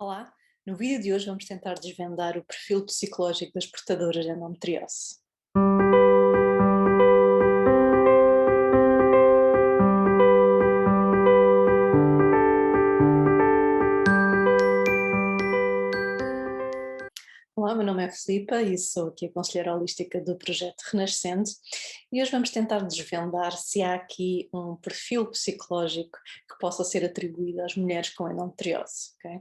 Olá, no vídeo de hoje vamos tentar desvendar o perfil psicológico das portadoras de endometriose. Olá, meu nome é Filipa e sou aqui a conselheira holística do projeto Renascente e hoje vamos tentar desvendar se há aqui um perfil psicológico que possa ser atribuído às mulheres com endometriose, ok?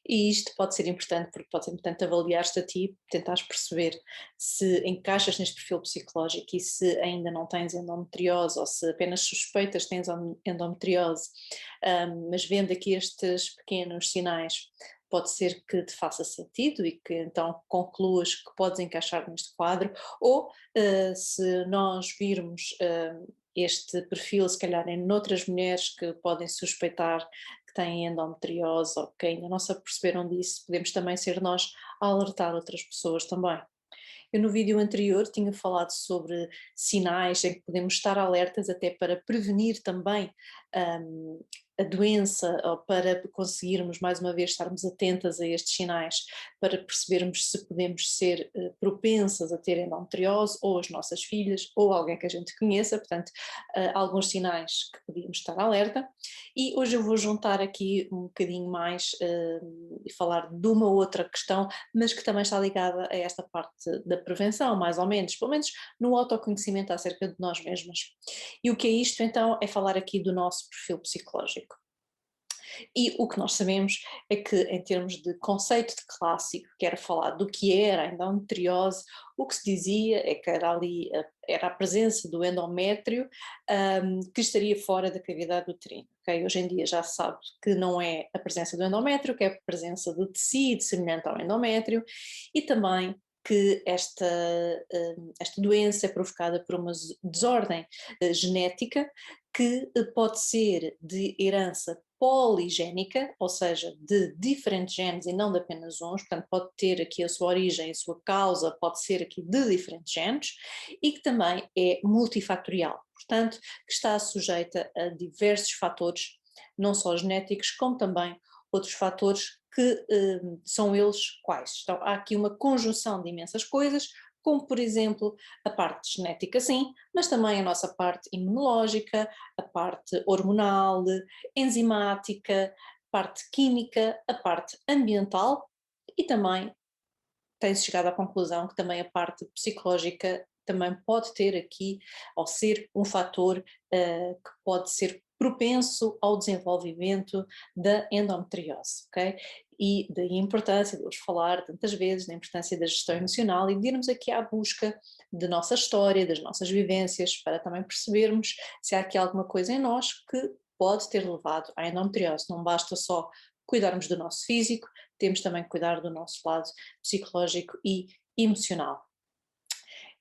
E isto pode ser importante porque pode ser importante avaliar-te a ti, tentares perceber se encaixas neste perfil psicológico e se ainda não tens endometriose ou se apenas suspeitas que tens endometriose, mas vendo aqui estes pequenos sinais pode ser que te faça sentido e que então concluas que podes encaixar neste quadro, ou se nós virmos este perfil, se calhar em outras mulheres que podem suspeitar que têm endometriose ou que ainda não se aperceberam disso, podemos também ser nós a alertar outras pessoas também. Eu no vídeo anterior tinha falado sobre sinais em que podemos estar alertas até para prevenir também a doença ou para conseguirmos mais uma vez estarmos atentas a estes sinais, para percebermos se podemos ser propensas a ter endometriose ou as nossas filhas ou alguém que a gente conheça, portanto alguns sinais que podíamos estar alerta e hoje eu vou juntar aqui um bocadinho mais e falar de uma outra questão mas que também está ligada a esta parte da prevenção, mais ou menos, pelo menos no autoconhecimento acerca de nós mesmas. E o que é isto então? É falar aqui do nosso perfil psicológico. E o que nós sabemos é que, em termos de conceito de clássico, que era falar do que era a endometriose, o que se dizia é que era ali era a presença do endométrio que estaria fora da cavidade uterina. Okay? Hoje em dia já se sabe que não é a presença do endométrio, que é a presença do tecido semelhante ao endométrio e também que esta doença é provocada por uma desordem genética que pode ser de herança poligénica, ou seja, de diferentes genes e não de apenas uns, portanto pode ter aqui a sua origem, a sua causa pode ser aqui de diferentes genes e que também é multifatorial, portanto que está sujeita a diversos fatores, não só genéticos como também outros fatores que são eles quais? Então há aqui uma conjunção de imensas coisas, como por exemplo a parte genética sim, mas também a nossa parte imunológica, a parte hormonal, enzimática, parte química, a parte ambiental e também tem-se chegado à conclusão que também a parte psicológica também pode ter aqui, ou ser um fator que pode ser propenso ao desenvolvimento da endometriose, ok? E daí a importância de hoje falar tantas vezes da importância da gestão emocional e de irmos aqui à busca da nossa história, das nossas vivências, para também percebermos se há aqui alguma coisa em nós que pode ter levado à endometriose. Não basta só cuidarmos do nosso físico, temos também que cuidar do nosso lado psicológico e emocional.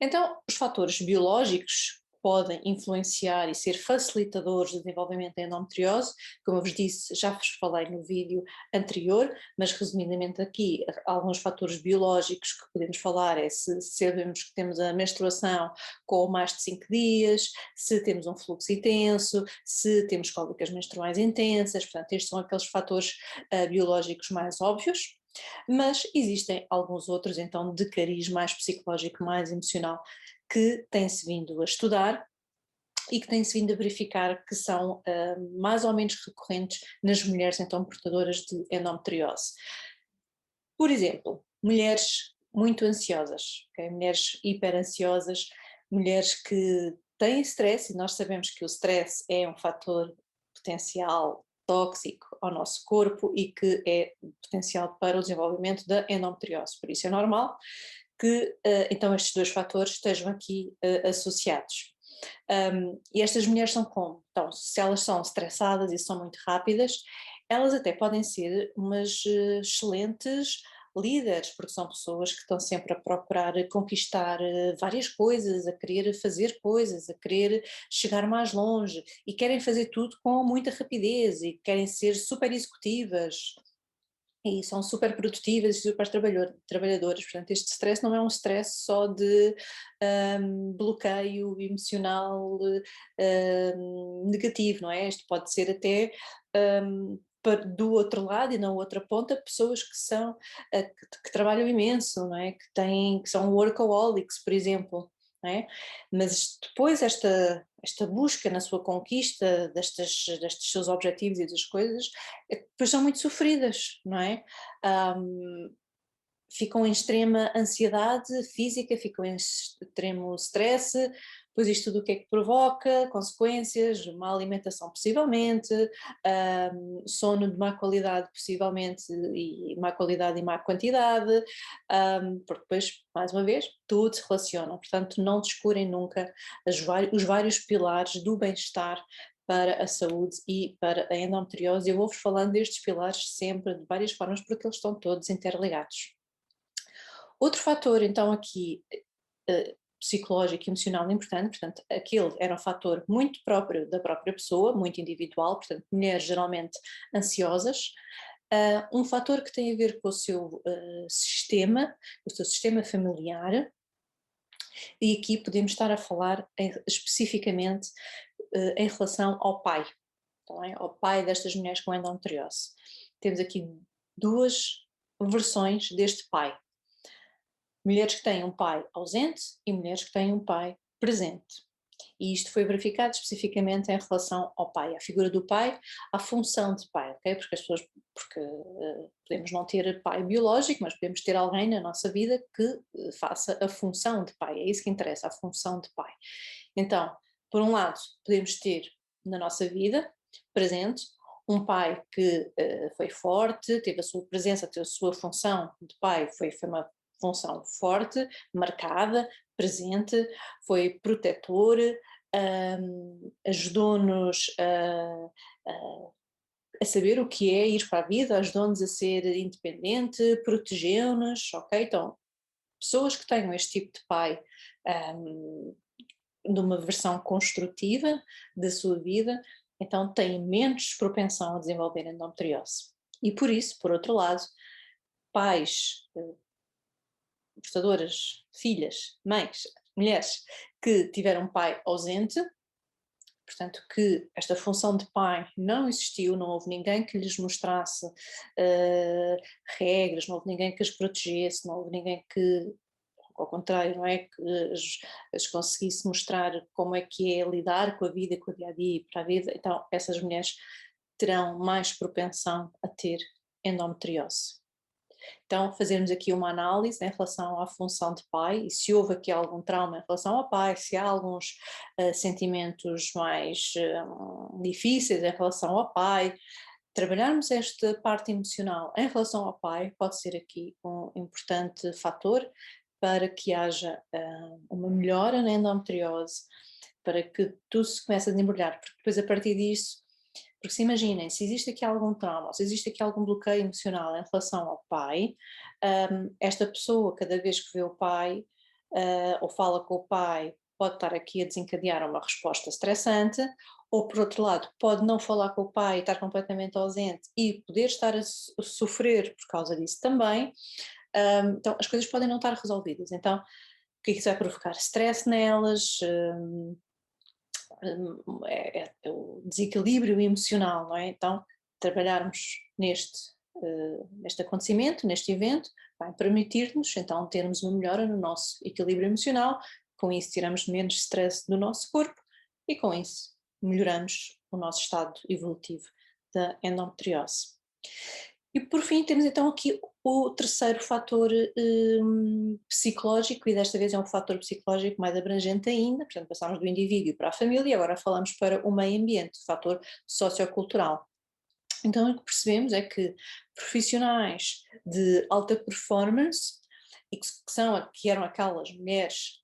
Então, os fatores biológicos podem influenciar e ser facilitadores do desenvolvimento da endometriose, como eu vos disse, já vos falei no vídeo anterior, mas resumidamente aqui, alguns fatores biológicos que podemos falar é se sabemos que temos a menstruação com mais de 5 dias, se temos um fluxo intenso, se temos cólicas menstruais intensas, portanto estes são aqueles fatores biológicos mais óbvios, mas existem alguns outros, então, de cariz mais psicológico, mais emocional, que têm-se vindo a estudar e que têm-se vindo a verificar que são mais ou menos recorrentes nas mulheres, então, portadoras de endometriose. Por exemplo, mulheres muito ansiosas, okay? Mulheres hiperansiosas, mulheres que têm stress, e nós sabemos que o stress é um fator potencial tóxico ao nosso corpo e que é potencial para o desenvolvimento da endometriose. Por isso é normal que então estes dois fatores estejam aqui associados. E estas mulheres são como? Então, se elas são estressadas e são muito rápidas, elas até podem ser umas excelentes líderes, porque são pessoas que estão sempre a procurar conquistar várias coisas, a querer fazer coisas, a querer chegar mais longe e querem fazer tudo com muita rapidez e querem ser super executivas e são super produtivas e super trabalhadoras, portanto este stress não é um stress só de bloqueio emocional negativo, não é? Isto pode ser até do outro lado e na outra ponta pessoas que são que trabalham imenso, não é? Que são workaholics, por exemplo, não é? Mas depois esta busca na sua conquista destes seus objetivos e das coisas, depois são muito sofridas, não é? Ficam em extrema ansiedade física, ficam em extremo stress, pois isto tudo o que é que provoca, consequências, má alimentação possivelmente, sono de má qualidade possivelmente, e má qualidade e má quantidade, porque depois, mais uma vez, tudo se relaciona, portanto não descurem nunca os vários pilares do bem-estar para a saúde e para a endometriose. Eu vou-vos falando destes pilares sempre de várias formas porque eles estão todos interligados. Outro fator, então, aqui psicológico e emocional importante, portanto, aquele era um fator muito próprio da própria pessoa, muito individual, portanto, mulheres geralmente ansiosas. Um fator que tem a ver com o seu sistema, o seu sistema familiar, e aqui podemos estar a falar especificamente em relação ao pai, tá bem? Ao pai destas mulheres com endometriose. Temos aqui duas versões deste pai. Mulheres que têm um pai ausente e mulheres que têm um pai presente. E isto foi verificado especificamente em relação ao pai, à figura do pai, à função de pai, ok? Porque podemos não ter pai biológico, mas podemos ter alguém na nossa vida que faça a função de pai, é isso que interessa, a função de pai. Então, por um lado, podemos ter na nossa vida presente um pai que foi forte, teve a sua presença, teve a sua função de pai, foi uma função forte, marcada, presente, foi protetor, ajudou-nos a saber o que é ir para a vida, ajudou-nos a ser independente, protegeu-nos, ok? Então, pessoas que tenham este tipo de pai de uma versão construtiva da sua vida, então têm menos propensão a desenvolver endometriose. E por isso, por outro lado, pais portadoras, filhas, mães, mulheres que tiveram um pai ausente, portanto que esta função de pai não existiu, não houve ninguém que lhes mostrasse regras, não houve ninguém que as protegesse, não houve ninguém que, ao contrário, não é, que as conseguisse mostrar como é que é lidar com a vida, com o dia-a-dia e para a vida, então essas mulheres terão mais propensão a ter endometriose. Então, fazermos aqui uma análise em relação à função de pai e se houve aqui algum trauma em relação ao pai, se há alguns sentimentos mais difíceis em relação ao pai. Trabalharmos esta parte emocional em relação ao pai pode ser aqui um importante fator para que haja uma melhora na endometriose, para que tudo se comece a desembrulhar, porque depois a partir disso, porque se imaginem, se existe aqui algum trauma, se existe aqui algum bloqueio emocional em relação ao pai, esta pessoa cada vez que vê o pai ou fala com o pai pode estar aqui a desencadear uma resposta estressante, ou por outro lado pode não falar com o pai, estar completamente ausente e poder estar a sofrer por causa disso também. Então as coisas podem não estar resolvidas, então o que é que isso vai provocar? Stress nelas, é o desequilíbrio emocional, não é? Então, trabalharmos neste acontecimento, neste evento, vai permitir-nos então termos uma melhora no nosso equilíbrio emocional, com isso tiramos menos stress do nosso corpo e com isso melhoramos o nosso estado evolutivo da endometriose. E por fim temos então aqui o terceiro fator psicológico, e desta vez é um fator psicológico mais abrangente ainda, portanto passámos do indivíduo para a família e agora falamos para o meio ambiente, o fator sociocultural. Então o que percebemos é que profissionais de alta performance, e que eram aquelas mulheres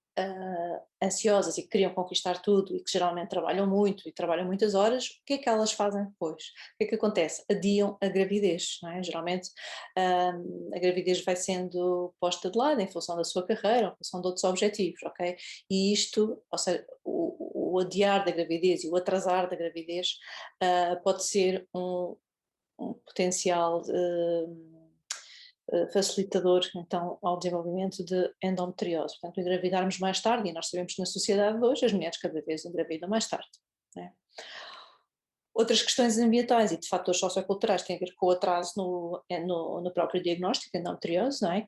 ansiosas e que queriam conquistar tudo e que geralmente trabalham muito e trabalham muitas horas, o que é que elas fazem depois? O que é que acontece? Adiam a gravidez, não é? Geralmente a gravidez vai sendo posta de lado em função da sua carreira, em função de outros objetivos, ok? E isto, ou seja, o adiar da gravidez e o atrasar da gravidez pode ser um potencial facilitador então ao desenvolvimento de endometriose, portanto engravidarmos mais tarde, e nós sabemos que na sociedade de hoje as mulheres cada vez engravidam mais tarde, né? Outras questões ambientais e de fatores socioculturais têm a ver com o atraso no próprio diagnóstico de endometriose, não é?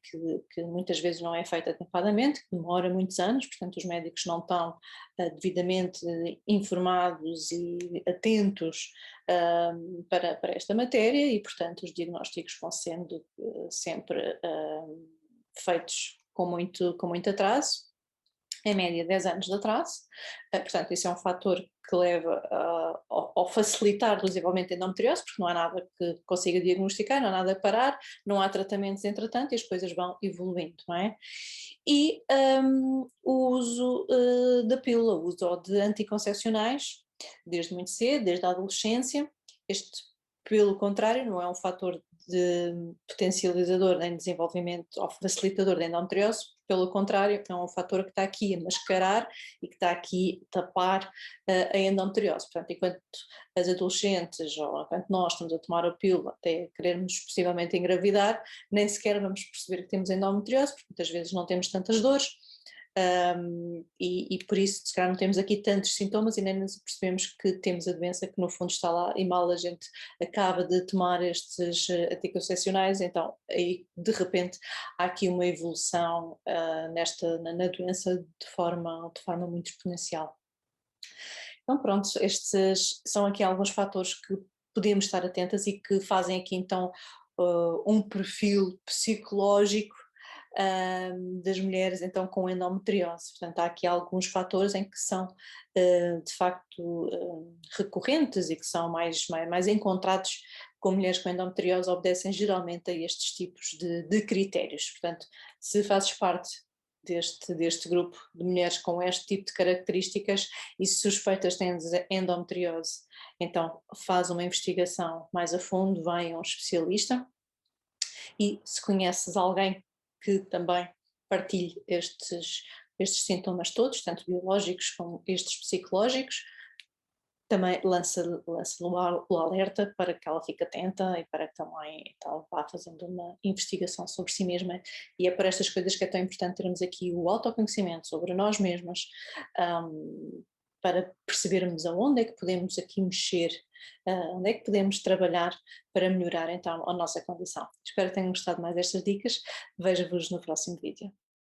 Que muitas vezes não é feito adequadamente, que demora muitos anos, portanto os médicos não estão devidamente informados e atentos para esta matéria e, portanto, os diagnósticos vão sendo sempre feitos com muito atraso, em média 10 anos de atraso, portanto isso é um fator que leva ao facilitar o desenvolvimento de endometriose, porque não há nada que consiga diagnosticar, não há nada a parar, não há tratamentos entretanto e as coisas vão evoluindo, não é? E o uso da pílula, o uso de anticoncepcionais, desde muito cedo, desde a adolescência, este, pelo contrário, não é um fator de potencializador nem desenvolvimento ou facilitador da endometriose, pelo contrário, é um fator que está aqui a mascarar e que está aqui a tapar a endometriose. Portanto, enquanto as adolescentes ou enquanto nós estamos a tomar a pílula até querermos possivelmente engravidar, nem sequer vamos perceber que temos endometriose, porque muitas vezes não temos tantas dores. E por isso, se calhar, não temos aqui tantos sintomas e nem nos percebemos que temos a doença que no fundo está lá e mal a gente acaba de tomar estes anticoncepcionais, então aí de repente há aqui uma evolução na doença de forma muito exponencial. Então pronto, estes são aqui alguns fatores que podemos estar atentas e que fazem aqui então um perfil psicológico das mulheres então com endometriose. Portanto, há aqui alguns fatores em que são de facto recorrentes e que são mais encontrados com mulheres com endometriose, obedecem geralmente a estes tipos de critérios. Portanto, se fazes parte deste grupo de mulheres com este tipo de características e se suspeitas têm endometriose, então faz uma investigação mais a fundo, vai a um especialista e se conheces alguém que também partilhe estes sintomas todos, tanto biológicos como estes psicológicos, também lança o alerta para que ela fique atenta e para que também então, vá fazendo uma investigação sobre si mesma, e é por estas coisas que é tão importante termos aqui o autoconhecimento sobre nós mesmas, para percebermos aonde é que podemos aqui mexer, onde é que podemos trabalhar para melhorar então a nossa condição. Espero que tenham gostado mais destas dicas, vejo-vos no próximo vídeo.